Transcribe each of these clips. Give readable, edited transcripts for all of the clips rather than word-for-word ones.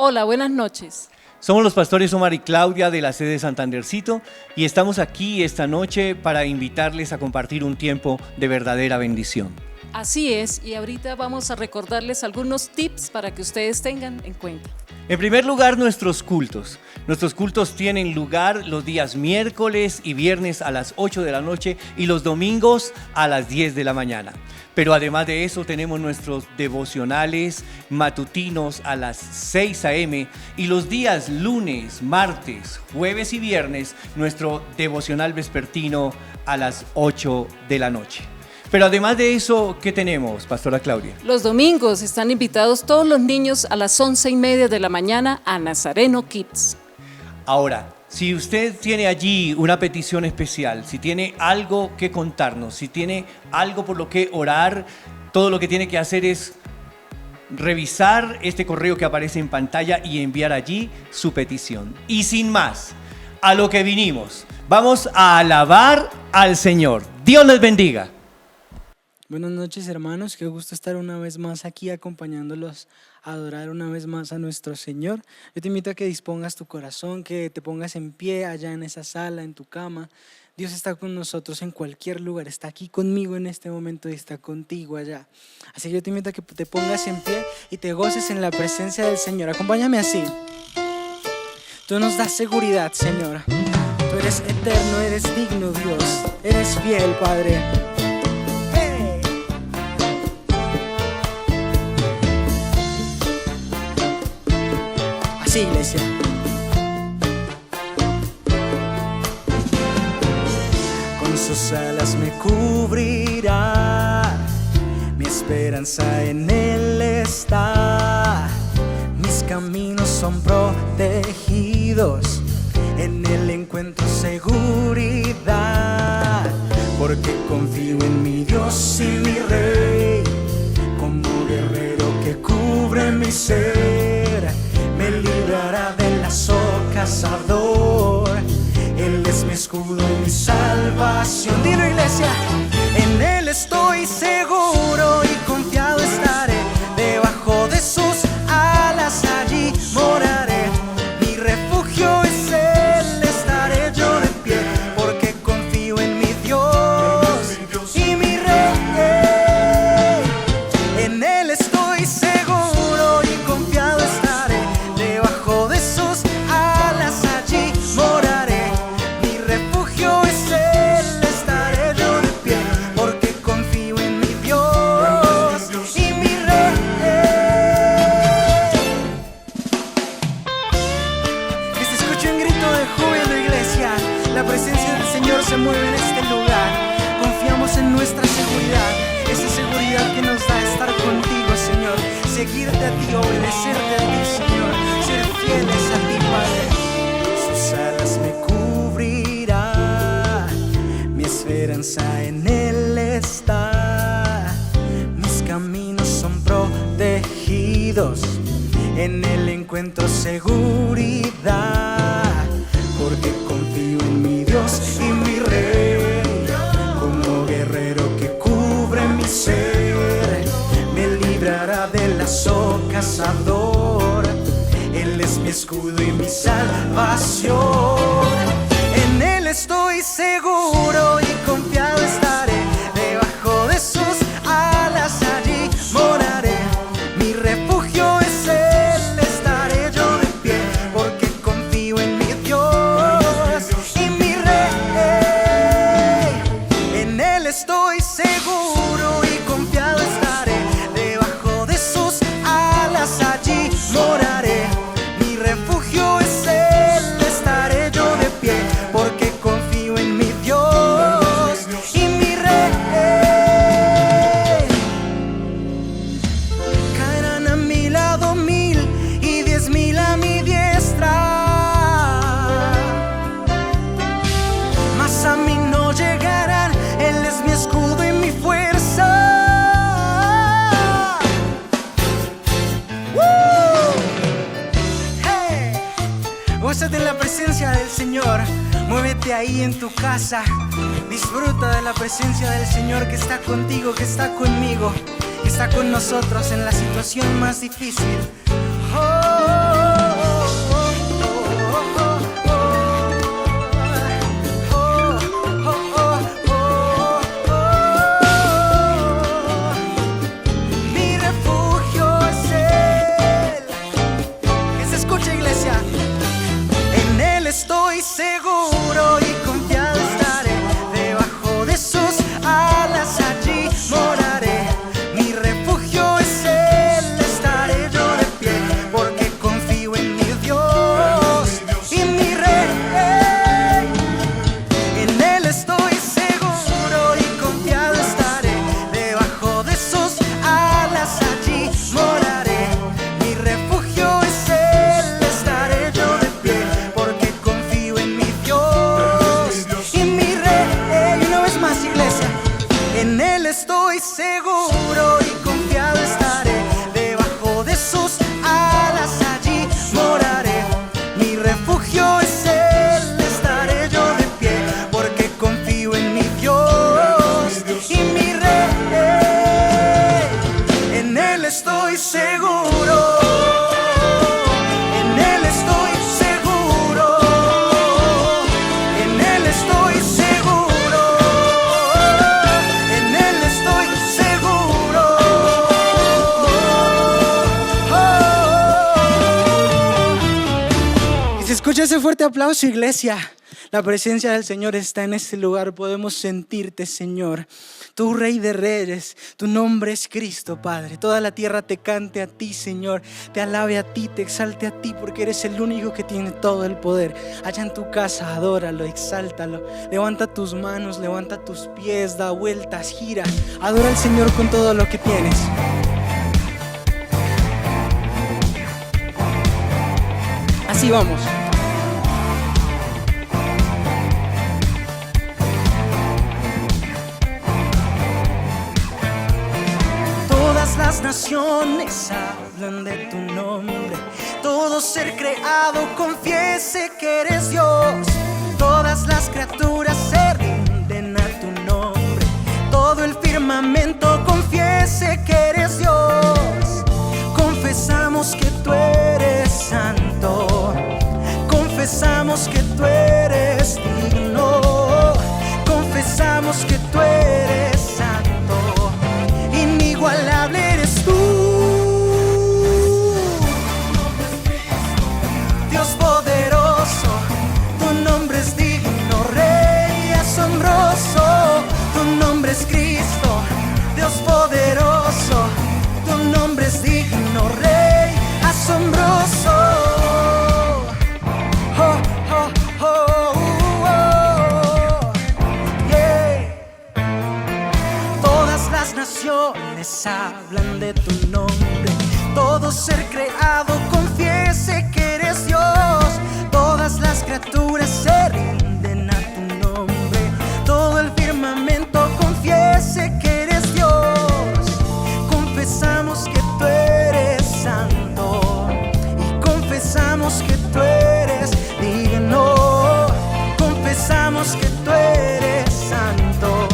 Hola, buenas noches. Somos los pastores Omar y Claudia de la sede Santandercito y estamos aquí esta noche para invitarles a compartir un tiempo de verdadera bendición. Así es, y ahorita vamos a recordarles algunos tips para que ustedes tengan en cuenta. En primer lugar, nuestros cultos. Nuestros cultos tienen lugar los días miércoles y viernes a las 8 de la noche y los domingos a las 10 de la mañana. Pero además de eso tenemos nuestros devocionales matutinos a las 6 a.m. y los días lunes, martes, jueves y viernes nuestro devocional vespertino a las 8 de la noche. Pero además de eso, ¿qué tenemos, Pastora Claudia? Los domingos están invitados todos los niños a las 11:30 de la mañana a Nazareno Kids. Ahora, si usted tiene allí una petición especial, si tiene algo que contarnos, si tiene algo por lo que orar, todo lo que tiene que hacer es revisar este correo que aparece en pantalla y enviar allí su petición. Y sin más, a lo que vinimos, vamos a alabar al Señor. Dios les bendiga. Buenas noches, hermanos, qué gusto estar una vez más aquí acompañándolos a adorar una vez más a nuestro Señor. Yo te invito a que dispongas tu corazón, que te pongas en pie allá en esa sala, en tu cama. Dios está con nosotros en cualquier lugar, está aquí conmigo en este momento y está contigo allá. Así que yo te invito a que te pongas en pie y te goces en la presencia del Señor. Acompáñame así. Tú nos das seguridad, Señor. Tú eres eterno, eres digno, Dios. Eres fiel, Padre. Sí, iglesia. Con sus alas me cubrirá, mi esperanza en Él está. Mis caminos son protegidos, en Él encuentro seguridad, porque confío en mi Dios y mi Rey, como guerrero que cubre mi ser. Me librará del lazo cazador, Él es mi escudo y mi salvación. Dilo, iglesia. En Él estoy seguro y confiado estaré, debajo de sus alas allí moraré. Mi refugio es Él, estaré yo de pie, porque confío en mi Dios y mi Rey. En Él estoy seguro y confiado estaré, debajo de sus alas allí moraré. Mi refugio es Él, estaré yo de pie, porque confío en mi Dios y mi Rey. Que se escuche un grito de júbilo, iglesia. La presencia del Señor se mueve en este lugar. Confiamos en nuestra seguridad, esa seguridad que nos da estar contigo, Señor. Seguirte a ti, obedecerte a ti, Señor. Ser fieles a ti, Padre. Sus alas me cubrirá, mi esperanza en Él está. Mis caminos son protegidos, en Él encuentro seguridad, porque confío en mi Dios y mi Rey, como guerrero que cubre mi ser. Me librará del lazo cazador, Él es mi escudo y mi salvación. En Él estoy seguro y confiado estaré, debajo de sus alas allí moraré. Mi refugio es Él, estaré yo de pie, porque confío en mi Dios y mi Rey. En Él estoy seguro y confiado estaré, debajo de sus alas allí moraré. Mi refugio es Él, estaré yo de pie, porque confío en mi Dios y mi Rey. Caerán a mi lado 1000 y 10,000 a mi diestra, mas a mí no llegarán. Él es mi escudo y mi fuerza. Hey. Gózate en la presencia del Señor. Muévete ahí en tu casa. Disfruta de la presencia del Señor que está contigo, que está conmigo, que está con nosotros en la situación más difícil. Oh. seguro y confiado estaré. Debajo de sus alas allí moraré. Mi refugio es Él, estaré yo de pie, porque confío en mi Dios y mi Rey. En Él estoy seguro. En Él estoy seguro. En Él estoy seguro. En Él estoy seguro. Y se escucha ese fuerte aplauso, iglesia. La presencia del Señor está en este lugar. Podemos sentirte, Señor. Tú, Rey de Reyes, tu nombre es Cristo, Padre. Toda la tierra te cante a ti, Señor. Te alabe a ti, te exalte a ti, porque eres el único que tiene todo el poder. Allá en tu casa, adóralo, exáltalo. Levanta tus manos, levanta tus pies, da vueltas, gira. Adora al Señor con todo lo que tienes. Así vamos. Todas las naciones hablan de tu nombre. Todo ser creado confiese que eres Dios. Todas las criaturas se rinden a tu nombre. Todo el firmamento confiese que eres Dios. Confesamos que tú eres santo. Confesamos que tú eres digno. Confesamos que tú eres santo. Inigualable eres tú. Dios poderoso, tu nombre es digno, Rey asombroso, tu nombre es Cristo. Dios poderoso, tu nombre es digno, Rey asombroso. Oh, oh, oh, oh, yeah. Todas las naciones hablan de tu nombre. Todo ser creado confiese que eres Dios. Todas las criaturas se rinden a tu nombre. Todo el firmamento confiese que eres Dios. Confesamos que tú eres santo y confesamos que tú eres digno. Confesamos que tú eres santo.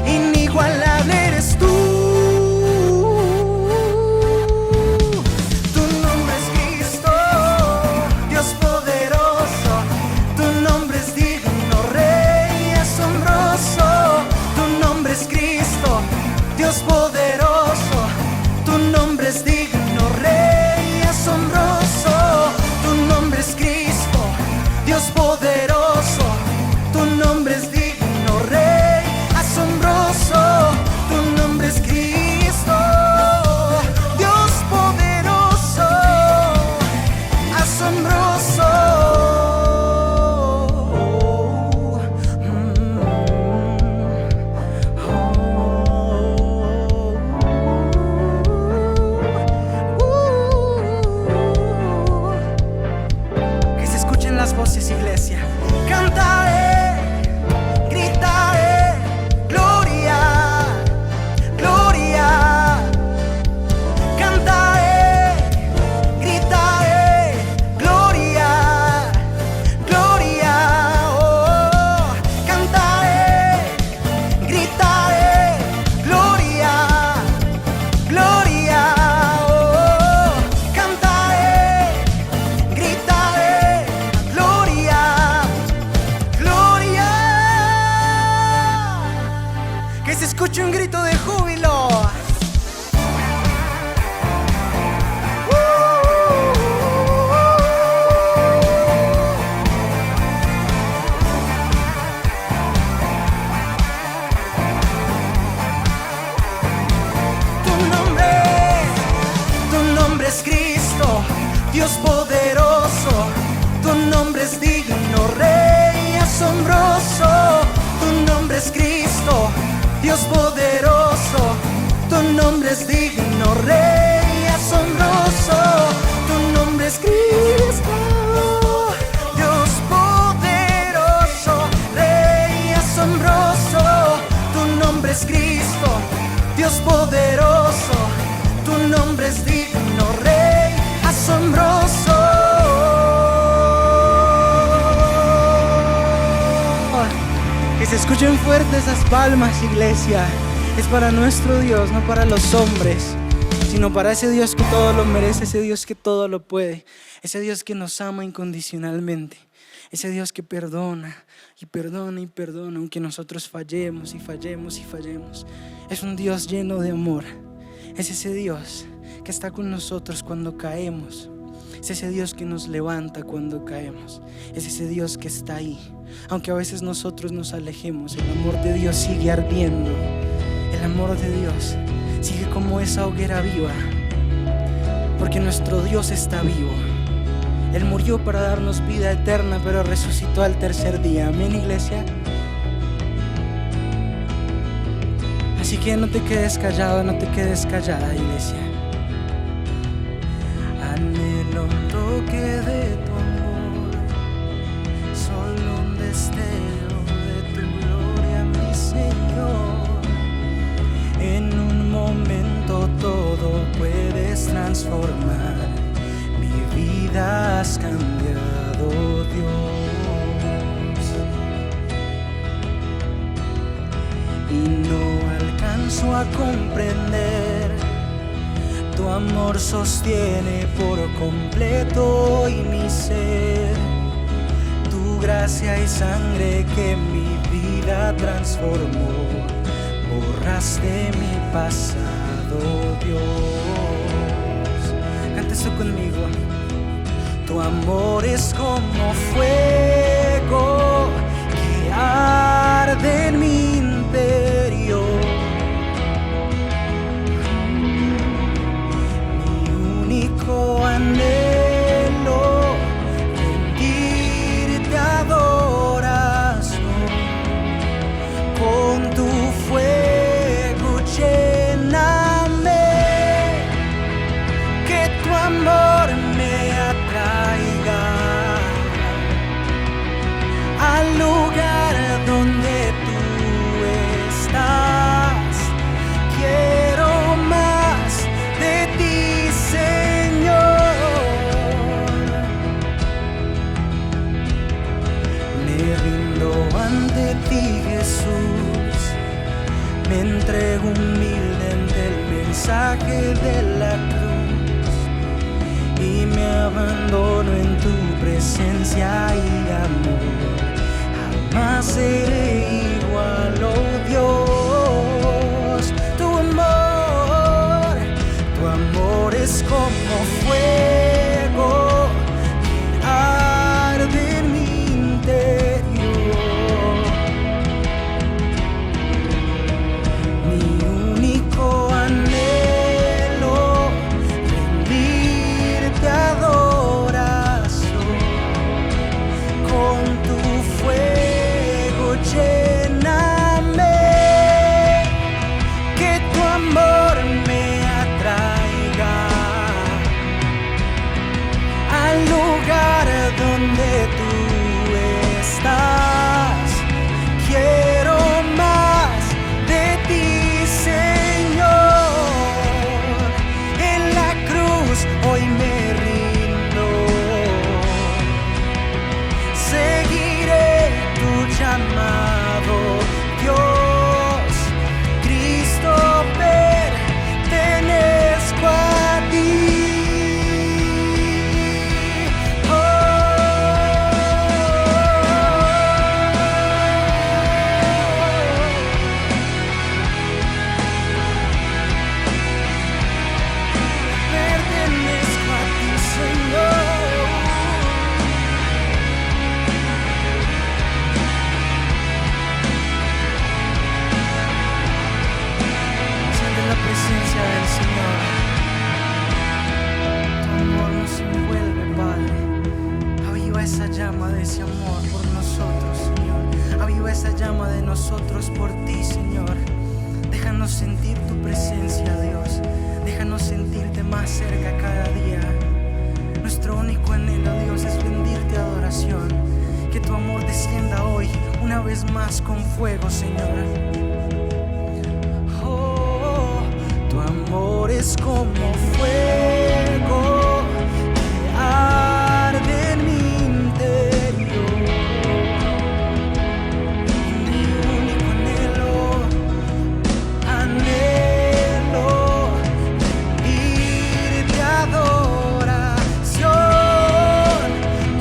Inigualable eres tú. Tu nombre es Cristo, Dios poderoso. Tu nombre es digno, Rey asombroso. Tu nombre es Cristo, Dios poderoso. Tu nombre es digno, Rey asombroso. Tu nombre es Cristo, Dios poderoso. Tu nombre es digno, Rey asombroso. Tu nombre es Cristo, Dios poderoso, asombroso. Que se escuchen las voces, iglesia. Cantaré, gritaré, gloria, gloria. Cantaré, gritaré, gloria, gloria. Oh, cantaré, gritaré, gloria, gloria. Oh, cantaré, gritaré, gloria, gloria. Que se escuche un grito de júbilo. Tu nombre es Cristo, Dios poderoso. Tu nombre es digno, Rey asombroso. Tu nombre es Cristo, Dios poderoso. Tu nombre es digno, Rey asombroso. Tu nombre es Cristo, Dios poderoso, Rey asombroso. Tu nombre es Cristo, Dios poderoso, tu nombre es digno, Rey asombroso. Que se escuchen fuertes esas palmas, iglesia. Es para nuestro Dios, no para los hombres, sino para ese Dios que todo lo merece, ese Dios que todo lo puede, ese Dios que nos ama incondicionalmente, ese Dios que perdona y perdona y perdona, aunque nosotros fallemos y fallemos y fallemos. Es un Dios lleno de amor. Es ese Dios que está con nosotros cuando caemos. Es ese Dios que nos levanta cuando caemos. Es ese Dios que está ahí. Aunque a veces nosotros nos alejemos, el amor de Dios sigue ardiendo. El amor de Dios sigue como esa hoguera viva, porque nuestro Dios está vivo. Él murió para darnos vida eterna, pero resucitó al tercer día. Amén, iglesia. Así que no te quedes callado, no te quedes callada, iglesia. Anhelo un toque de tu amor, solo un destello de tu gloria, mi Señor. En un momento todo puedes transformar, mi vida has cambiado, Dios. Y no alcanzo a comprender, tu amor sostiene por completo y mi ser. Tu gracia y sangre que mi vida transformó, borraste mi pasado, Dios. Canta esto conmigo. Tu amor es como fuego que arde en mi interior. Mi único anhelo, rendirte adoración. Con tu fuego lléname, que tu amor me atraiga al lugar donde tú estás. Quiero más de ti, Señor. Me rindo ante ti, Jesús. Me entrego humilde ante el mensaje de la cruz y me abandono en tu presencia y amor. Jamás seré igual, oh Dios. Tu amor es como fuego que arde en mi interior. Donde tú estás, quiero más de ti, Señor. En la cruz hoy me rindo, seguiré tu llamado, Dios. Cristo, pertenezco a ti. Esa llama de ese amor por nosotros, Señor. Aviva esa llama de nosotros por ti, Señor. Déjanos sentir tu presencia, Dios. Déjanos sentirte más cerca cada día. Nuestro único anhelo, Dios, es rendirte adoración. Que tu amor descienda hoy una vez más con fuego, Señor. Oh, amor es como fuego que arde en mi interior. Mi único anhelo rendirte adoración.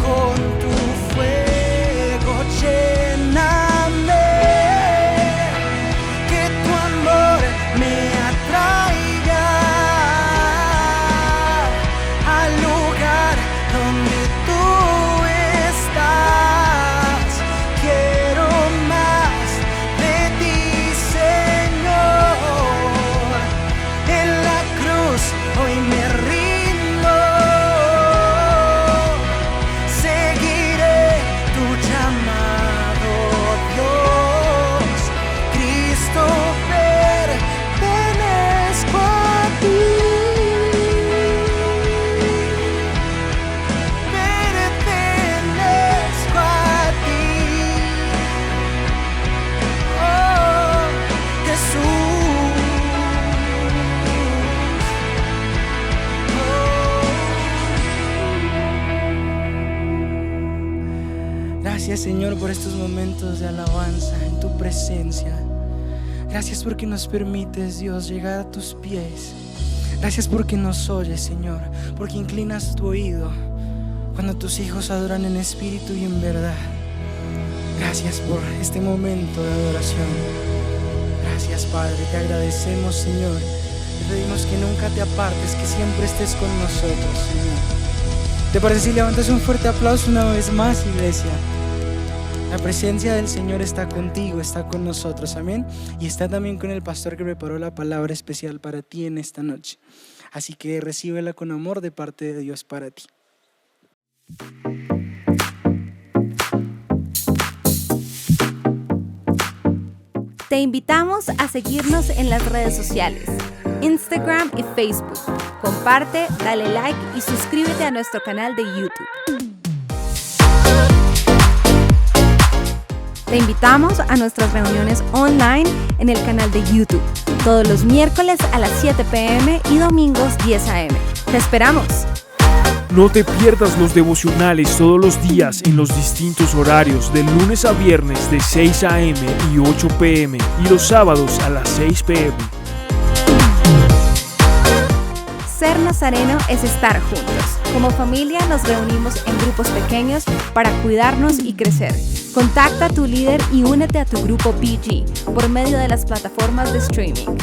Con tu fuego lléname, que tu amor me atraiga al lugar donde tú estás. Quiero más de ti, Señor. En la cruz hoy me rindo, seguiré tu llamado, Dios. Cristo, pertenezco a ti. Pertenezco a ti. Oh, Jesús. Gracias, Señor, por estos momentos de alabanza en tu presencia. Gracias porque nos permites, Dios, llegar a tus pies. Gracias porque nos oyes, Señor, porque inclinas tu oído cuando tus hijos adoran en espíritu y en verdad. Gracias por este momento de adoración. Gracias, Padre, te agradecemos, Señor. Te pedimos que nunca te apartes, que siempre estés con nosotros, Señor. ¿Te parece si levantas un fuerte aplauso una vez más, iglesia? La presencia del Señor está contigo, está con nosotros, amén. Y está también con el pastor que preparó la palabra especial para ti en esta noche. Así que recíbela con amor de parte de Dios para ti. Te invitamos a seguirnos en las redes sociales, Instagram y Facebook. Comparte, dale like y suscríbete a nuestro canal de YouTube. Te invitamos a nuestras reuniones online en el canal de YouTube, todos los miércoles a las 7 p.m. y domingos 10 a.m. ¡Te esperamos! No te pierdas los devocionales todos los días en los distintos horarios, de lunes a viernes de 6 a.m. y 8 p.m. y los sábados a las 6 p.m. Ser Nazareno es estar juntos. Como familia nos reunimos en grupos pequeños para cuidarnos y crecer. Contacta a tu líder y únete a tu grupo BG por medio de las plataformas de streaming.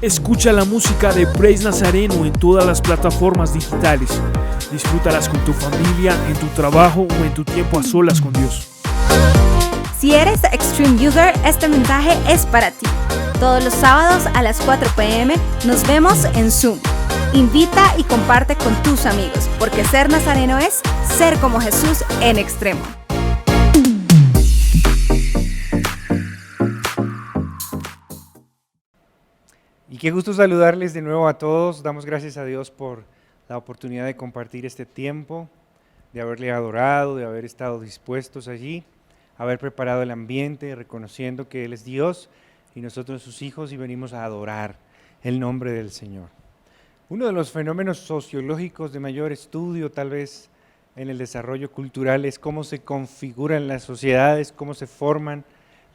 Escucha la música de Praise Nazareno en todas las plataformas digitales. Disfrútalas con tu familia, en tu trabajo o en tu tiempo a solas con Dios. Si eres Extreme User, este mensaje es para ti. Todos los sábados a las 4 p.m. nos vemos en Zoom. Invita y comparte con tus amigos, porque ser nazareno es ser como Jesús en extremo. Y qué gusto saludarles de nuevo a todos. Damos gracias a Dios por la oportunidad de compartir este tiempo, de haberle adorado, de haber estado dispuestos allí, haber preparado el ambiente, reconociendo que Él es Dios y nosotros sus hijos y venimos a adorar el nombre del Señor. Uno de los fenómenos sociológicos de mayor estudio tal vez en el desarrollo cultural es cómo se configuran las sociedades, cómo se forman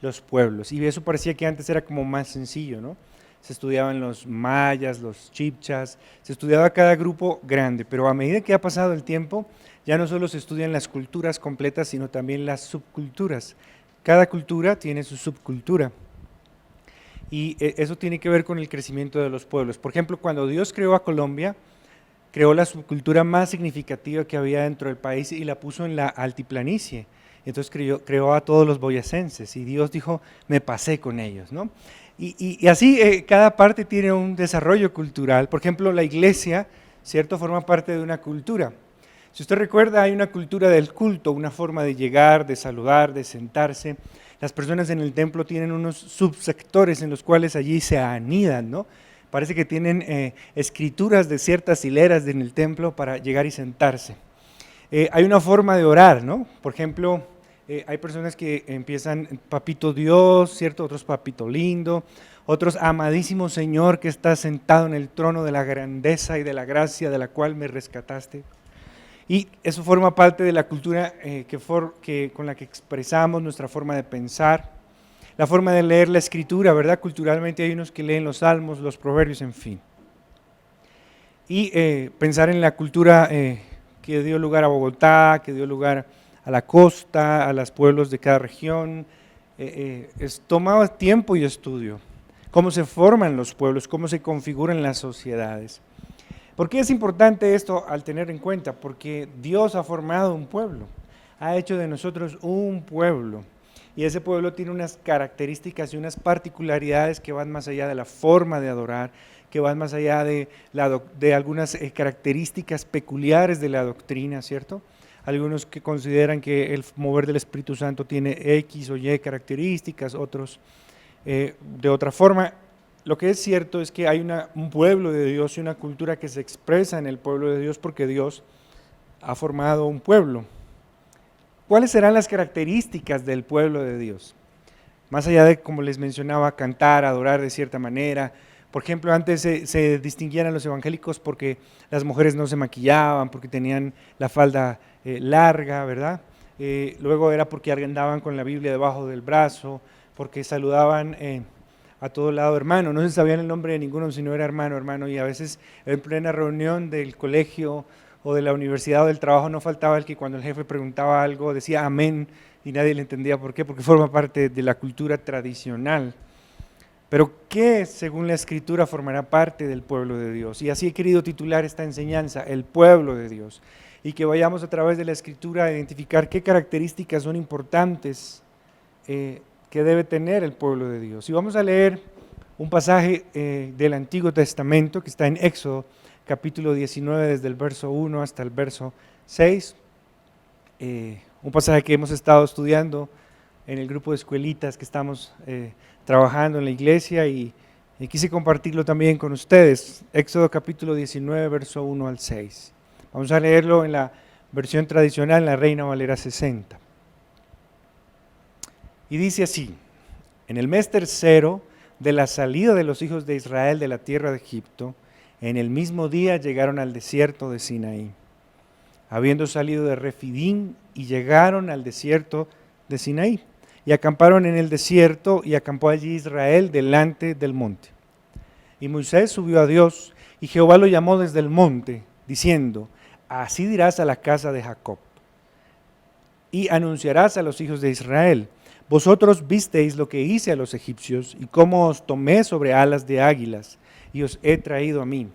los pueblos. Y eso parecía que antes era como más sencillo, ¿no? Se estudiaban los mayas, los chibchas, se estudiaba cada grupo grande, pero a medida que ha pasado el tiempo, ya no solo se estudian las culturas completas, sino también las subculturas. Cada cultura tiene su subcultura. Y eso tiene que ver con el crecimiento de los pueblos. Por ejemplo, cuando Dios creó a Colombia, creó la subcultura más significativa que había dentro del país y la puso en la altiplanicie. Entonces creó a todos los boyacenses y Dios dijo, me pasé con ellos, ¿no? Y así cada parte tiene un desarrollo cultural. Por ejemplo, la iglesia, ¿cierto?, forma parte de una cultura. Si usted recuerda, hay una cultura del culto, una forma de llegar, de saludar, de sentarse. Las personas en el templo tienen unos subsectores en los cuales allí se anidan, ¿no? Parece que tienen escrituras de ciertas hileras en el templo para llegar y sentarse. Hay una forma de orar, ¿no? Por ejemplo, Hay personas que empiezan papito Dios, ¿cierto? Otros papito lindo, otros amadísimo Señor que está sentado en el trono de la grandeza y de la gracia de la cual me rescataste. Y eso forma parte de la cultura con la que expresamos nuestra forma de pensar, la forma de leer la Escritura, ¿verdad? Culturalmente hay unos que leen los Salmos, los Proverbios, en fin. Y pensar en la cultura que dio lugar a Bogotá, que dio lugar a la costa, a los pueblos de cada región, tomaba tiempo y estudio. Cómo se forman los pueblos, cómo se configuran las sociedades. ¿Por qué es importante esto al tener en cuenta? Porque Dios ha formado un pueblo, ha hecho de nosotros un pueblo. Y ese pueblo tiene unas características y unas particularidades que van más allá de la forma de adorar, que van más allá de algunas características peculiares de la doctrina, ¿cierto? Algunos que consideran que el mover del Espíritu Santo tiene X o Y características, otros de otra forma. Lo que es cierto es que hay un pueblo de Dios y una cultura que se expresa en el pueblo de Dios porque Dios ha formado un pueblo. ¿Cuáles serán las características del pueblo de Dios? Más allá de, como les mencionaba, cantar, adorar de cierta manera. Por ejemplo, antes se distinguían a los evangélicos porque las mujeres no se maquillaban, porque tenían la falda larga, ¿verdad? Luego era porque andaban con la Biblia debajo del brazo, porque saludaban a todo lado hermano. No se sabían el nombre de ninguno, si no era hermano, hermano. Y a veces en plena reunión del colegio o de la universidad o del trabajo no faltaba el que cuando el jefe preguntaba algo decía amén y nadie le entendía por qué, porque forma parte de la cultura tradicional. Pero ¿qué, según la Escritura, formará parte del pueblo de Dios? Y así he querido titular esta enseñanza, el pueblo de Dios, y que vayamos a través de la Escritura a identificar qué características son importantes que debe tener el pueblo de Dios. Y vamos a leer un pasaje del Antiguo Testamento que está en Éxodo, capítulo 19, desde el verso 1 hasta el verso 6, un pasaje que hemos estado estudiando en el grupo de escuelitas que estamos trabajando en la iglesia y quise compartirlo también con ustedes. Éxodo capítulo 19, verso 1 al 6. Vamos a leerlo en la versión tradicional, en la Reina Valera 60. Y dice así: en el mes tercero de la salida de los hijos de Israel de la tierra de Egipto, en el mismo día llegaron al desierto de Sinaí, habiendo salido de Refidín, y llegaron al desierto de Sinaí, y acamparon en el desierto, y acampó allí Israel delante del monte. Y Moisés subió a Dios, y Jehová lo llamó desde el monte, diciendo: así dirás a la casa de Jacob, y anunciarás a los hijos de Israel: vosotros visteis lo que hice a los egipcios, y cómo os tomé sobre alas de águilas, y os he traído a mí.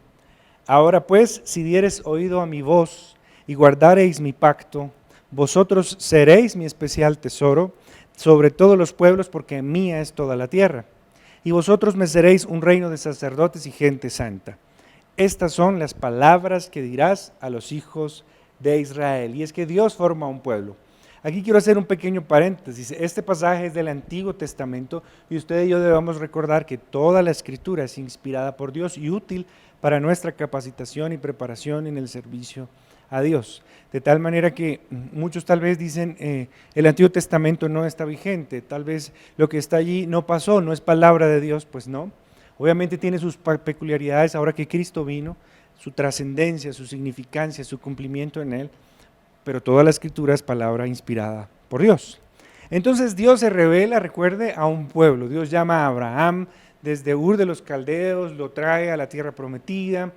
Ahora pues, si diereis oído a mi voz, y guardareis mi pacto, vosotros seréis mi especial tesoro sobre todos los pueblos, porque mía es toda la tierra. Y vosotros me seréis un reino de sacerdotes y gente santa. Estas son las palabras que dirás a los hijos de Israel. Y es que Dios forma un pueblo. Aquí quiero hacer un pequeño paréntesis. Este pasaje es del Antiguo Testamento y usted y yo debemos recordar que toda la Escritura es inspirada por Dios y útil para nuestra capacitación y preparación en el servicio a Dios. De tal manera que muchos tal vez dicen el Antiguo Testamento no está vigente, tal vez lo que está allí no pasó, no es palabra de Dios. Pues no, obviamente tiene sus peculiaridades ahora que Cristo vino, su trascendencia, su significancia, su cumplimiento en él, pero toda la Escritura es palabra inspirada por Dios. Entonces Dios se revela, recuerde, a un pueblo. Dios llama a Abraham desde Ur de los Caldeos, lo trae a la tierra prometida.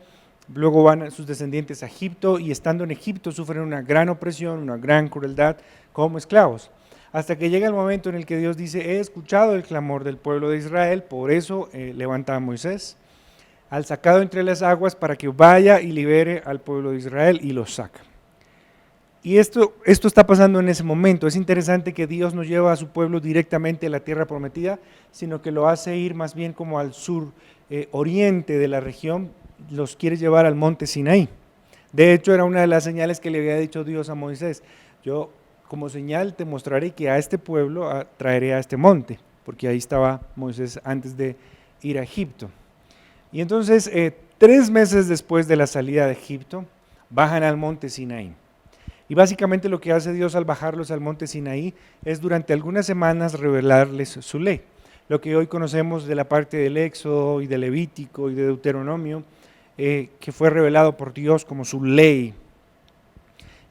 Luego van sus descendientes a Egipto y estando en Egipto sufren una gran opresión, una gran crueldad como esclavos. Hasta que llega el momento en el que Dios dice: he escuchado el clamor del pueblo de Israel, por eso levanta a Moisés al sacado entre las aguas para que vaya y libere al pueblo de Israel, y los saca. Y esto está pasando en ese momento. Es interesante que Dios no lleva a su pueblo directamente a la tierra prometida, sino que lo hace ir más bien como al sur oriente de la región, los quiere llevar al monte Sinaí. De hecho, era una de las señales que le había dicho Dios a Moisés: yo como señal te mostraré que a este pueblo traeré a este monte, porque ahí estaba Moisés antes de ir a Egipto. Y entonces, 3 meses después de la salida de Egipto, bajan al monte Sinaí. Y básicamente lo que hace Dios al bajarlos al monte Sinaí es durante algunas semanas revelarles su ley. Lo que hoy conocemos de la parte del Éxodo y de Levítico y de Deuteronomio, que fue revelado por Dios como su ley.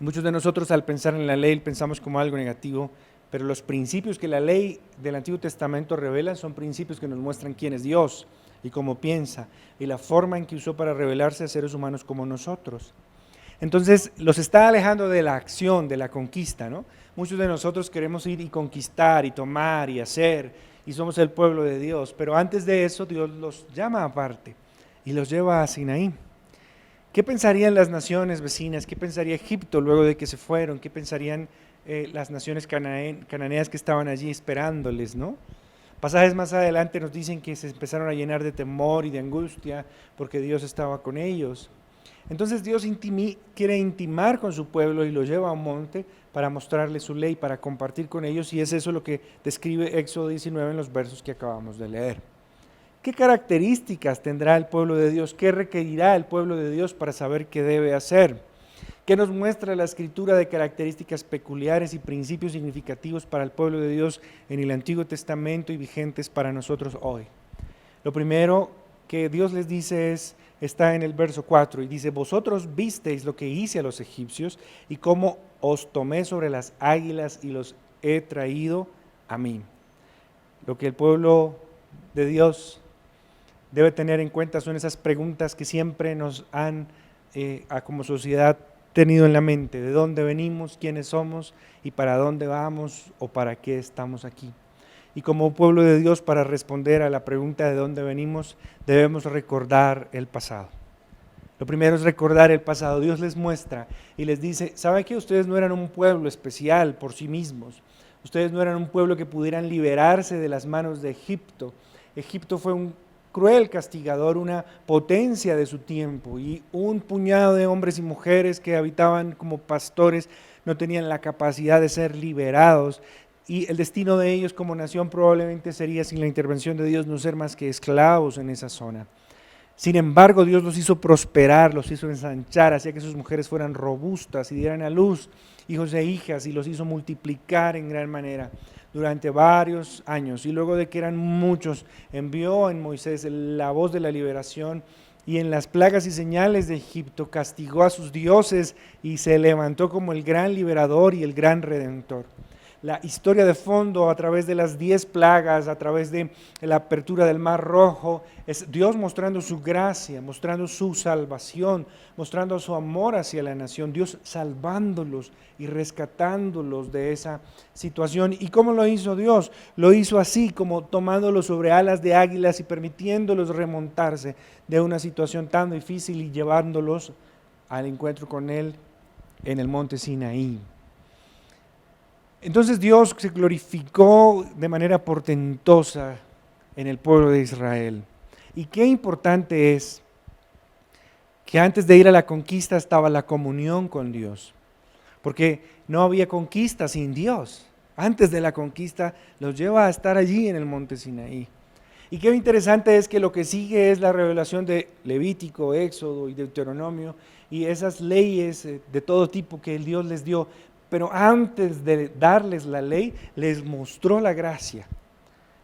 Muchos de nosotros al pensar en la ley pensamos como algo negativo, pero los principios que la ley del Antiguo Testamento revela son principios que nos muestran quién es Dios y cómo piensa y la forma en que usó para revelarse a seres humanos como nosotros. Entonces los está alejando de la acción, de la conquista, ¿no? Muchos de nosotros queremos ir y conquistar y tomar y hacer y somos el pueblo de Dios, pero antes de eso Dios los llama aparte y los lleva a Sinaí. ¿Qué pensarían las naciones vecinas? ¿Qué pensaría Egipto luego de que se fueron? ¿Qué pensarían las naciones cananeas que estaban allí esperándoles, ¿no? Pasajes más adelante nos dicen que se empezaron a llenar de temor y de angustia porque Dios estaba con ellos. Entonces Dios quiere intimar con su pueblo y lo lleva a un monte para mostrarle su ley, para compartir con ellos, y es eso lo que describe Éxodo 19 en los versos que acabamos de leer. ¿Qué características tendrá el pueblo de Dios? ¿Qué requerirá el pueblo de Dios para saber qué debe hacer? ¿Qué nos muestra la Escritura de características peculiares y principios significativos para el pueblo de Dios en el Antiguo Testamento y vigentes para nosotros hoy? Lo primero que Dios les dice está en el verso 4 y dice: vosotros visteis lo que hice a los egipcios y cómo os tomé sobre las águilas y los he traído a mí. Lo que el pueblo de Dios debe tener en cuenta son esas preguntas que siempre nos han, como sociedad, tenido en la mente: ¿de dónde venimos? ¿Quiénes somos? ¿Y para dónde vamos? ¿O para qué estamos aquí? Y como pueblo de Dios, para responder a la pregunta de dónde venimos, debemos recordar el pasado. Lo primero es recordar el pasado. Dios les muestra y les dice: ¿sabe que ustedes no eran un pueblo especial por sí mismos? Ustedes no eran un pueblo que pudieran liberarse de las manos de Egipto. Egipto fue un cruel castigador, una potencia de su tiempo, y un puñado de hombres y mujeres que habitaban como pastores no tenían la capacidad de ser liberados, y el destino de ellos como nación probablemente sería, sin la intervención de Dios, no ser más que esclavos en esa zona. Sin embargo, Dios los hizo prosperar, los hizo ensanchar, hacía que sus mujeres fueran robustas y dieran a luz hijos e hijas, y los hizo multiplicar en gran manera durante varios años. Y luego de que eran muchos, envió en Moisés la voz de la liberación, y en las plagas y señales de Egipto castigó a sus dioses y se levantó como el gran liberador y el gran redentor. La historia de fondo, a través de las 10 plagas, a través de la apertura del Mar Rojo, es Dios mostrando su gracia, mostrando su salvación, mostrando su amor hacia la nación, Dios salvándolos y rescatándolos de esa situación. ¿Y cómo lo hizo Dios? Lo hizo así, como tomándolos sobre alas de águilas y permitiéndolos remontarse de una situación tan difícil y llevándolos al encuentro con Él en el monte Sinaí. Entonces Dios se glorificó de manera portentosa en el pueblo de Israel. Y qué importante es que antes de ir a la conquista estaba la comunión con Dios, porque no había conquista sin Dios. Antes de la conquista los lleva a estar allí en el monte Sinaí. Y qué interesante es que lo que sigue es la revelación de Levítico, Éxodo y Deuteronomio, y esas leyes de todo tipo que el Dios les dio. Pero antes de darles la ley, les mostró la gracia,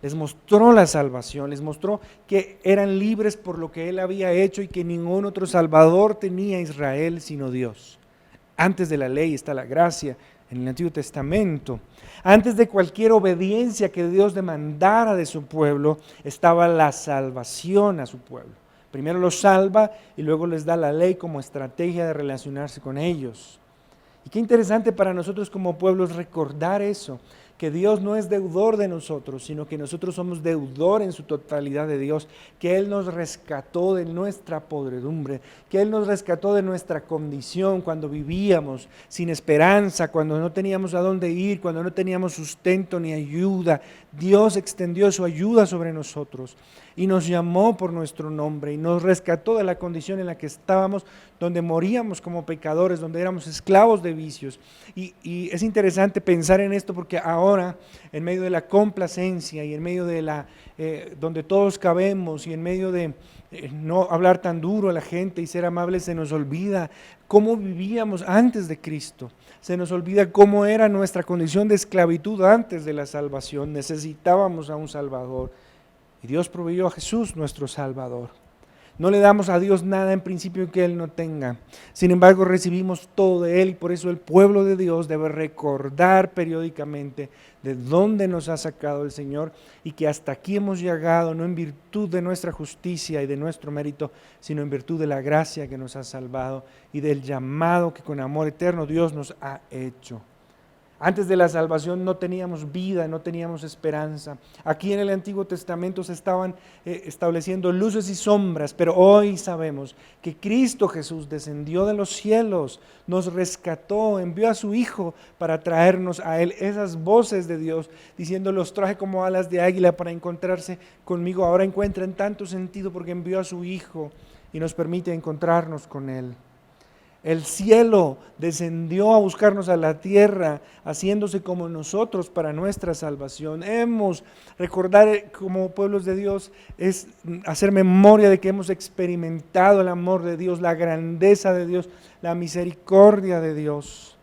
les mostró la salvación, les mostró que eran libres por lo que Él había hecho y que ningún otro Salvador tenía Israel sino Dios. Antes de la ley está la gracia en el Antiguo Testamento. Antes de cualquier obediencia que Dios demandara de su pueblo, estaba la salvación a su pueblo. Primero los salva y luego les da la ley como estrategia de relacionarse con ellos. Y qué interesante para nosotros como pueblo es recordar eso, que Dios no es deudor de nosotros, sino que nosotros somos deudor en su totalidad de Dios, que Él nos rescató de nuestra podredumbre, que Él nos rescató de nuestra condición cuando vivíamos sin esperanza, cuando no teníamos a dónde ir, cuando no teníamos sustento ni ayuda. Dios extendió su ayuda sobre nosotros y nos llamó por nuestro nombre y nos rescató de la condición en la que estábamos, donde moríamos como pecadores, donde éramos esclavos de vicios. Y es interesante pensar en esto porque ahora ahora, en medio de la complacencia y en medio de donde todos cabemos y en medio de no hablar tan duro a la gente y ser amables, se nos olvida cómo vivíamos antes de Cristo. Se nos olvida cómo era nuestra condición de esclavitud antes de la salvación. Necesitábamos a un Salvador. Y Dios proveyó a Jesús, nuestro Salvador. No le damos a Dios nada en principio que Él no tenga. Sin embargo, recibimos todo de Él y por eso el pueblo de Dios debe recordar periódicamente de dónde nos ha sacado el Señor y que hasta aquí hemos llegado, no en virtud de nuestra justicia y de nuestro mérito, sino en virtud de la gracia que nos ha salvado y del llamado que con amor eterno Dios nos ha hecho. Antes de la salvación no teníamos vida, no teníamos esperanza. Aquí en el Antiguo Testamento se estaban estableciendo luces y sombras, pero hoy sabemos que Cristo Jesús descendió de los cielos, nos rescató, envió a su Hijo para traernos a Él. Esas voces de Dios diciendo, los traje como alas de águila para encontrarse conmigo, ahora encuentran tanto sentido porque envió a su Hijo y nos permite encontrarnos con Él. El cielo descendió a buscarnos a la tierra, haciéndose como nosotros para nuestra salvación. Recordar como pueblos de Dios es hacer memoria de que hemos experimentado el amor de Dios, la grandeza de Dios, la misericordia de Dios.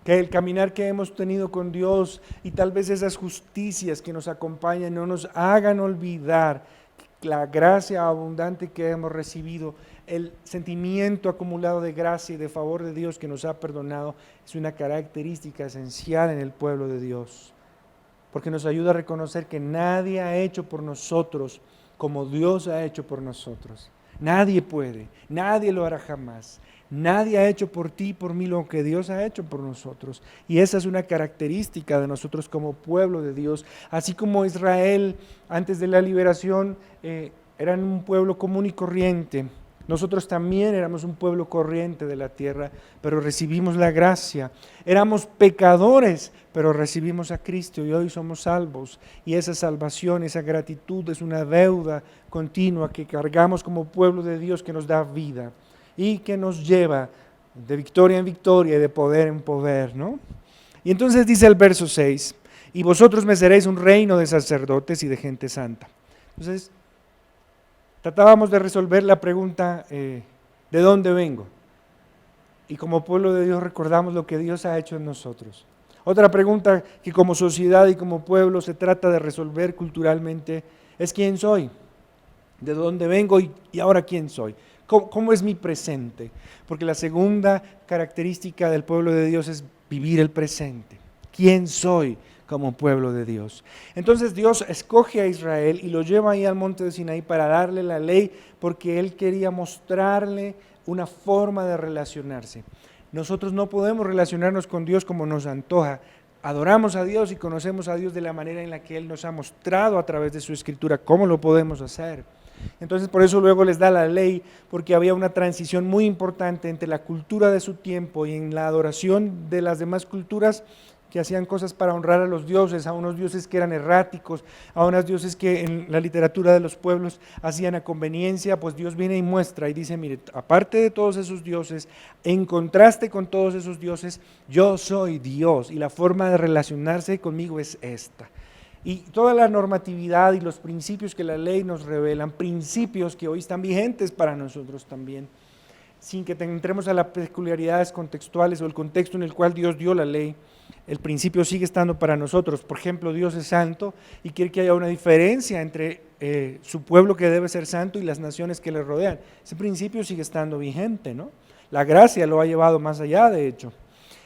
Que el caminar que hemos tenido con Dios y tal vez esas justicias que nos acompañan no nos hagan olvidar la gracia abundante que hemos recibido. El sentimiento acumulado de gracia y de favor de Dios que nos ha perdonado es una característica esencial en el pueblo de Dios, porque nos ayuda a reconocer que nadie ha hecho por nosotros como Dios ha hecho por nosotros. Nadie puede, nadie lo hará jamás. Nadie ha hecho por ti y por mí lo que Dios ha hecho por nosotros. Y esa es una característica de nosotros como pueblo de Dios. Así como Israel antes de la liberación eran un pueblo común y corriente, nosotros también éramos un pueblo corriente de la tierra, pero recibimos la gracia. Éramos pecadores, pero recibimos a Cristo y hoy somos salvos. Y esa salvación, esa gratitud es una deuda continua que cargamos como pueblo de Dios que nos da vida y que nos lleva de victoria en victoria y de poder en poder, ¿no? Y entonces dice el verso 6, y vosotros me seréis un reino de sacerdotes y de gente santa. Entonces, tratábamos de resolver la pregunta, ¿de dónde vengo? Y como pueblo de Dios recordamos lo que Dios ha hecho en nosotros. Otra pregunta que como sociedad y como pueblo se trata de resolver culturalmente es ¿quién soy? ¿De dónde vengo y ahora quién soy? ¿Cómo es mi presente? Porque la segunda característica del pueblo de Dios es vivir el presente. ¿Quién soy como pueblo de Dios? Entonces Dios escoge a Israel y lo lleva ahí al monte de Sinaí para darle la ley porque Él quería mostrarle una forma de relacionarse. Nosotros no podemos relacionarnos con Dios como nos antoja. Adoramos a Dios y conocemos a Dios de la manera en la que Él nos ha mostrado a través de su Escritura cómo lo podemos hacer. Entonces por eso luego les da la ley, porque había una transición muy importante entre la cultura de su tiempo y en la adoración de las demás culturas que hacían cosas para honrar a los dioses, a unos dioses que eran erráticos, a unos dioses que en la literatura de los pueblos hacían a conveniencia. Pues Dios viene y muestra y dice, mire, aparte de todos esos dioses, en contraste con todos esos dioses, yo soy Dios y la forma de relacionarse conmigo es esta. Y toda la normatividad y los principios que la ley nos revelan, principios que hoy están vigentes para nosotros también, sin que entremos a las peculiaridades contextuales o el contexto en el cual Dios dio la ley, el principio sigue estando para nosotros. Por ejemplo, Dios es santo y quiere que haya una diferencia entre su pueblo que debe ser santo y las naciones que le rodean. Ese principio sigue estando vigente, ¿no? La gracia lo ha llevado más allá, de hecho.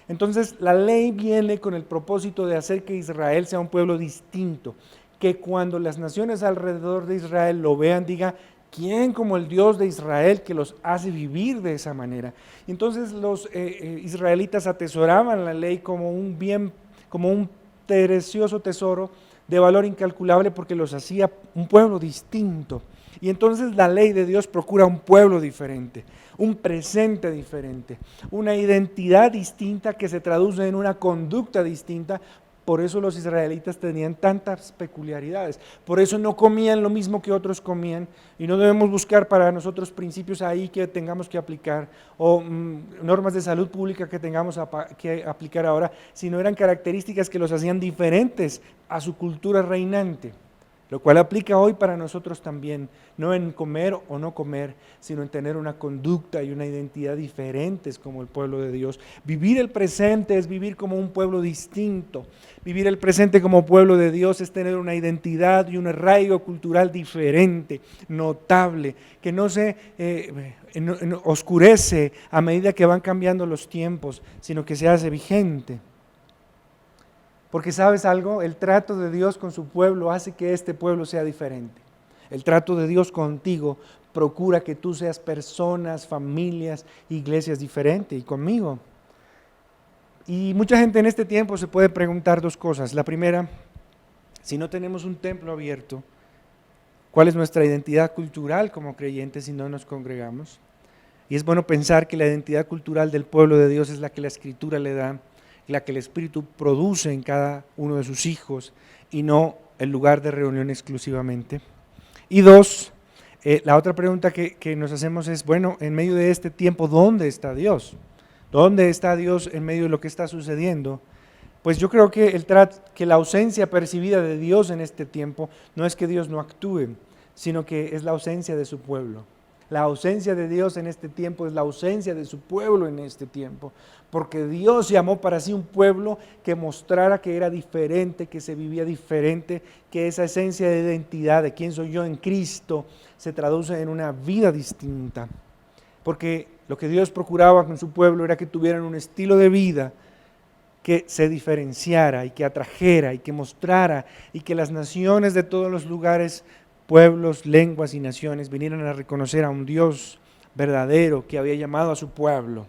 Entonces, la ley viene con el propósito de hacer que Israel sea un pueblo distinto, que cuando las naciones alrededor de Israel lo vean, diga, ¿quién como el Dios de Israel que los hace vivir de esa manera? Entonces los israelitas atesoraban la ley como un bien, como un precioso tesoro de valor incalculable porque los hacía un pueblo distinto. Y entonces la ley de Dios procura un pueblo diferente, un presente diferente, una identidad distinta que se traduce en una conducta distinta Por eso los israelitas tenían tantas peculiaridades. Por eso no comían lo mismo que otros comían. Y no debemos buscar para nosotros principios ahí que tengamos que aplicar o normas de salud pública que tengamos que aplicar ahora, sino eran características que los hacían diferentes a su cultura reinante. Lo cual aplica hoy para nosotros también, no en comer o no comer, sino en tener una conducta y una identidad diferentes como el pueblo de Dios. Vivir el presente es vivir como un pueblo distinto. Vivir el presente como pueblo de Dios es tener una identidad y un arraigo cultural diferente, notable, que no se oscurece a medida que van cambiando los tiempos, sino que se hace vigente. Porque ¿sabes algo? El trato de Dios con su pueblo hace que este pueblo sea diferente. El trato de Dios contigo procura que tú seas personas, familias, iglesias diferentes y conmigo. Y mucha gente en este tiempo se puede preguntar dos cosas. La primera, si no tenemos un templo abierto, ¿cuál es nuestra identidad cultural como creyentes si no nos congregamos? Y es bueno pensar que la identidad cultural del pueblo de Dios es la que la Escritura le da, la que el Espíritu produce en cada uno de sus hijos y no el lugar de reunión exclusivamente. Y dos, la otra pregunta que nos hacemos es, bueno, en medio de este tiempo, ¿dónde está Dios? ¿Dónde está Dios en medio de lo que está sucediendo? Pues yo creo que la ausencia percibida de Dios en este tiempo no es que Dios no actúe, sino que es la ausencia de su pueblo. La ausencia de Dios en este tiempo es la ausencia de su pueblo en este tiempo, porque Dios llamó para sí un pueblo que mostrara que era diferente, que se vivía diferente, que esa esencia de identidad de quién soy yo en Cristo se traduce en una vida distinta. Porque lo que Dios procuraba con su pueblo era que tuvieran un estilo de vida que se diferenciara y que atrajera y que mostrara y que las naciones de todos los lugares, pueblos, lenguas y naciones vinieran a reconocer a un Dios verdadero que había llamado a su pueblo.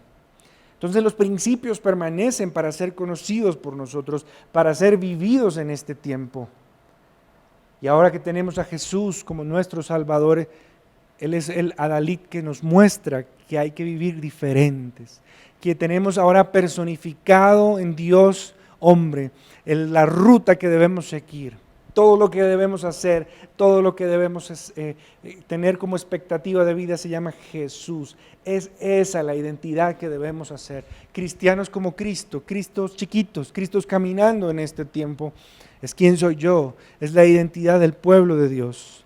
Entonces los principios permanecen para ser conocidos por nosotros, para ser vividos en este tiempo. Y ahora que tenemos a Jesús como nuestro Salvador, Él es el Adalid que nos muestra que hay que vivir diferentes, que tenemos ahora personificado en Dios hombre, la ruta que debemos seguir. Todo lo que debemos hacer, todo lo que debemos tener como expectativa de vida se llama Jesús. Es esa la identidad que debemos hacer. Cristianos como Cristo, Cristos chiquitos, Cristos caminando en este tiempo. Es quién soy yo, es la identidad del pueblo de Dios.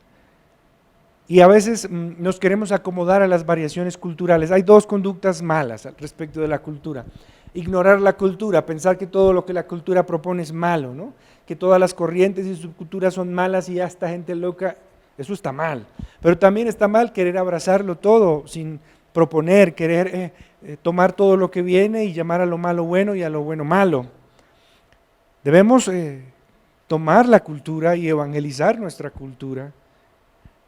Y a veces nos queremos acomodar a las variaciones culturales. Hay dos conductas malas al respecto de la cultura. Ignorar la cultura, pensar que todo lo que la cultura propone es malo, ¿no? Que todas las corrientes y subculturas son malas y ya esta gente loca, eso está mal. Pero también está mal querer abrazarlo todo sin proponer, querer tomar todo lo que viene y llamar a lo malo bueno y a lo bueno malo. Debemos tomar la cultura y evangelizar nuestra cultura.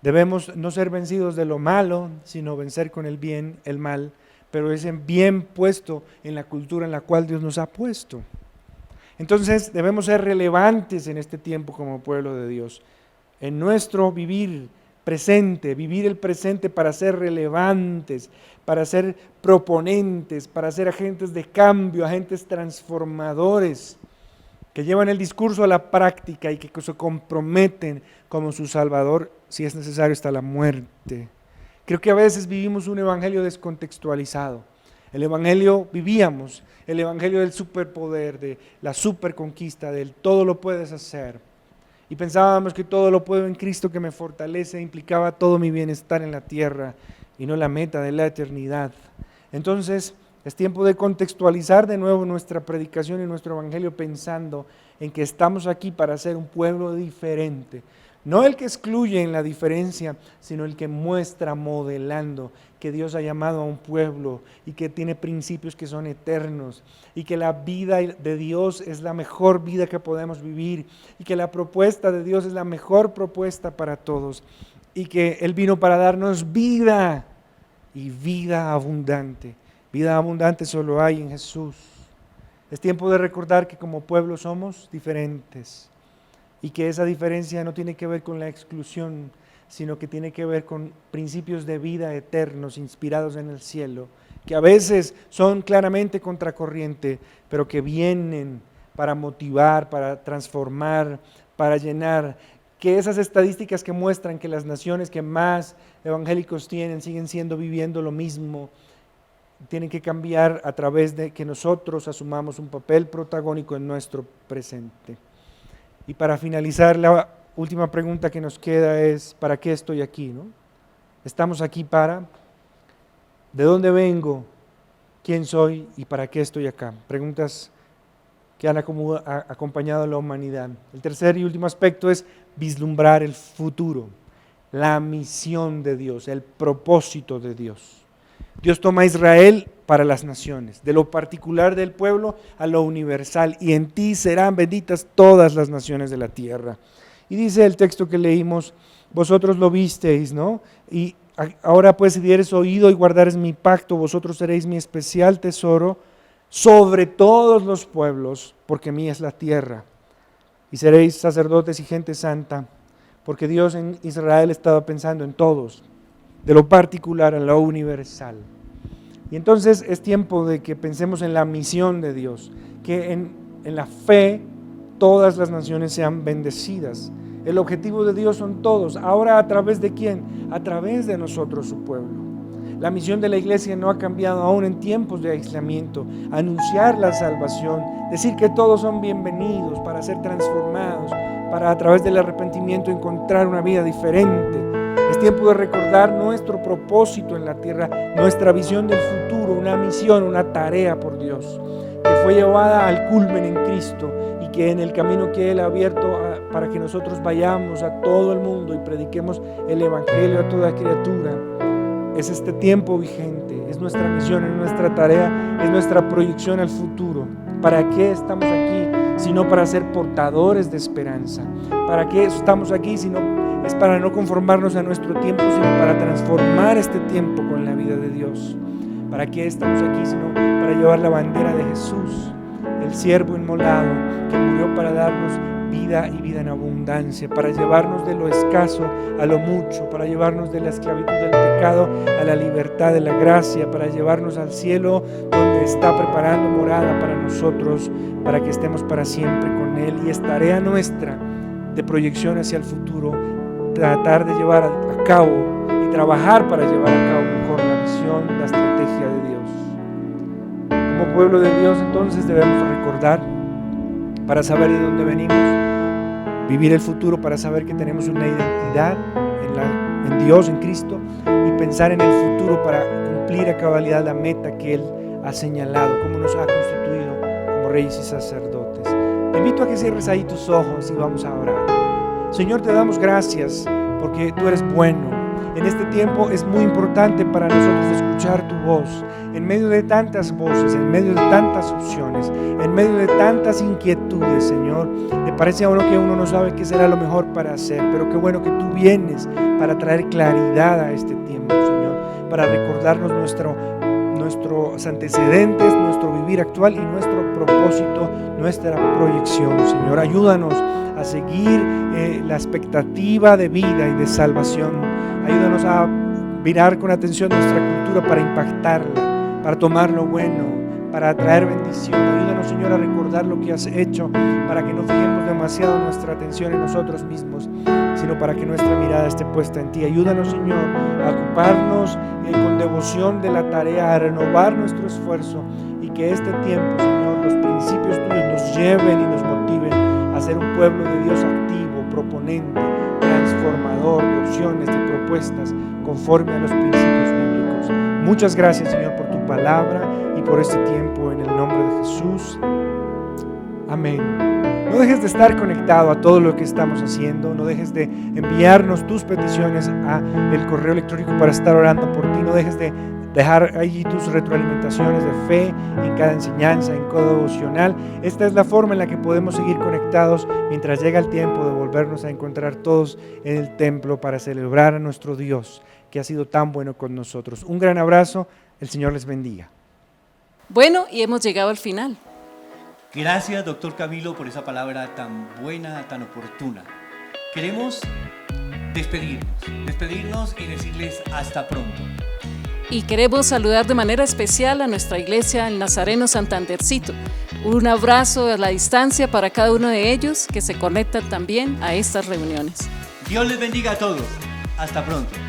Debemos no ser vencidos de lo malo, sino vencer con el bien el mal, pero es bien puesto en la cultura en la cual Dios nos ha puesto. Entonces debemos ser relevantes en este tiempo como pueblo de Dios, en nuestro vivir presente, vivir el presente para ser relevantes, para ser proponentes, para ser agentes de cambio, agentes transformadores, que llevan el discurso a la práctica y que se comprometen como su Salvador, si es necesario, hasta la muerte. Creo que a veces vivimos un evangelio descontextualizado. El evangelio vivíamos, el evangelio del superpoder, de la superconquista, del todo lo puedes hacer. Y pensábamos que todo lo puedo en Cristo que me fortalece, implicaba todo mi bienestar en la tierra y no la meta de la eternidad. Entonces es tiempo de contextualizar de nuevo nuestra predicación y nuestro evangelio pensando en que estamos aquí para ser un pueblo diferente. No el que excluye en la diferencia, sino el que muestra modelando que Dios ha llamado a un pueblo y que tiene principios que son eternos y que la vida de Dios es la mejor vida que podemos vivir y que la propuesta de Dios es la mejor propuesta para todos y que Él vino para darnos vida y vida abundante. Vida abundante solo hay en Jesús. Es tiempo de recordar que como pueblo somos diferentes. Y que esa diferencia no tiene que ver con la exclusión, sino que tiene que ver con principios de vida eternos, inspirados en el cielo, que a veces son claramente contracorriente, pero que vienen para motivar, para transformar, para llenar. Que esas estadísticas que muestran que las naciones que más evangélicos tienen siguen viviendo lo mismo, tienen que cambiar a través de que nosotros asumamos un papel protagónico en nuestro presente. Y para finalizar, la última pregunta que nos queda es, ¿para qué estoy aquí? ¿No? Estamos aquí para, ¿de dónde vengo? ¿Quién soy? ¿Y para qué estoy acá? Preguntas que han acompañado a la humanidad. El tercer y último aspecto es vislumbrar el futuro, la misión de Dios, el propósito de Dios. Dios toma a Israel para las naciones, de lo particular del pueblo a lo universal, y en ti serán benditas todas las naciones de la tierra. Y dice el texto que leímos, vosotros lo visteis, ¿no? Y ahora pues si dieres oído y guardares mi pacto, vosotros seréis mi especial tesoro sobre todos los pueblos, porque mía es la tierra. Y seréis sacerdotes y gente santa, porque Dios en Israel estaba pensando en todos, de lo particular a lo universal. Y entonces es tiempo de que pensemos en la misión de Dios, que en la fe todas las naciones sean bendecidas. El objetivo de Dios son todos. Ahora, ¿a través de quién? A través de nosotros, su pueblo. La misión de la iglesia no ha cambiado aún en tiempos de aislamiento. Anunciar la salvación, decir que todos son bienvenidos para ser transformados, para a través del arrepentimiento encontrar una vida diferente. Es tiempo de recordar nuestro propósito en la tierra, nuestra visión del futuro, una misión, una tarea por Dios, que fue llevada al culmen en Cristo y que en el camino que Él ha abierto para que nosotros vayamos a todo el mundo y prediquemos el Evangelio a toda criatura. Es este tiempo vigente, es nuestra misión, es nuestra tarea, es nuestra proyección al futuro. ¿Para qué estamos aquí? Sino para ser portadores de esperanza. ¿Para qué estamos aquí? Sino es para no conformarnos a nuestro tiempo, sino para transformar este tiempo con la vida de Dios. ¿Para qué estamos aquí? Sino para llevar la bandera de Jesús, el siervo inmolado que murió para darnos vida y vida en abundancia, para llevarnos de lo escaso a lo mucho, para llevarnos de la esclavitud del pecado a la libertad de la gracia, para llevarnos al cielo donde está preparando morada para nosotros, para que estemos para siempre con Él. Y es tarea nuestra de proyección hacia el futuro, tratar de llevar a cabo y trabajar para llevar a cabo mejor la visión, la estrategia de Dios. Como pueblo de Dios, entonces debemos recordar para saber de dónde venimos, vivir el futuro para saber que tenemos una identidad en Dios, en Cristo, y pensar en el futuro para cumplir a cabalidad la meta que Él ha señalado, cómo nos ha constituido como reyes y sacerdotes. Te invito a que cierres ahí tus ojos y vamos a orar. Señor, te damos gracias porque tú eres bueno. En este tiempo es muy importante para nosotros escuchar tu voz. En medio de tantas voces, en medio de tantas opciones, en medio de tantas inquietudes, Señor, me parece a uno que uno no sabe qué será lo mejor para hacer, pero qué bueno que tú vienes para traer claridad a este tiempo, Señor, para recordarnos nuestros antecedentes, nuestro vivir actual y nuestro propósito, nuestra proyección, Señor. Ayúdanos a seguir la expectativa de vida y de salvación. Ayúdanos a mirar con atención nuestra cultura para impactarla, para tomar lo bueno, para traer bendición. Ayúdanos, Señor, a recordar lo que has hecho, para que no fijemos demasiado nuestra atención en nosotros mismos, sino para que nuestra mirada esté puesta en ti. Ayúdanos, Señor, a ocuparnos con devoción de la tarea, a renovar nuestro esfuerzo, y que este tiempo, Señor, los principios tuyos nos lleven y nos motiven a ser un pueblo de Dios activo, proponente, transformador de opciones, de propuestas, conforme a los principios bíblicos. Muchas gracias, Señor, por tu palabra y por este tiempo, en el nombre de Jesús. Amén. No dejes de estar conectado a todo lo que estamos haciendo. No dejes de enviarnos tus peticiones a el correo electrónico para estar orando por ti. No dejes de dejar allí tus retroalimentaciones de fe en cada enseñanza, en cada devocional. Esta es la forma en la que podemos seguir conectados mientras llega el tiempo de volvernos a encontrar todos en el templo para celebrar a nuestro Dios, que ha sido tan bueno con nosotros. Un gran abrazo. El Señor les bendiga. Bueno, y hemos llegado al final. Gracias, doctor Camilo, por esa palabra tan buena, tan oportuna. Queremos despedirnos y decirles hasta pronto. Y queremos saludar de manera especial a nuestra iglesia, el Nazareno Santandercito. Un abrazo a la distancia para cada uno de ellos que se conectan también a estas reuniones. Dios les bendiga a todos. Hasta pronto.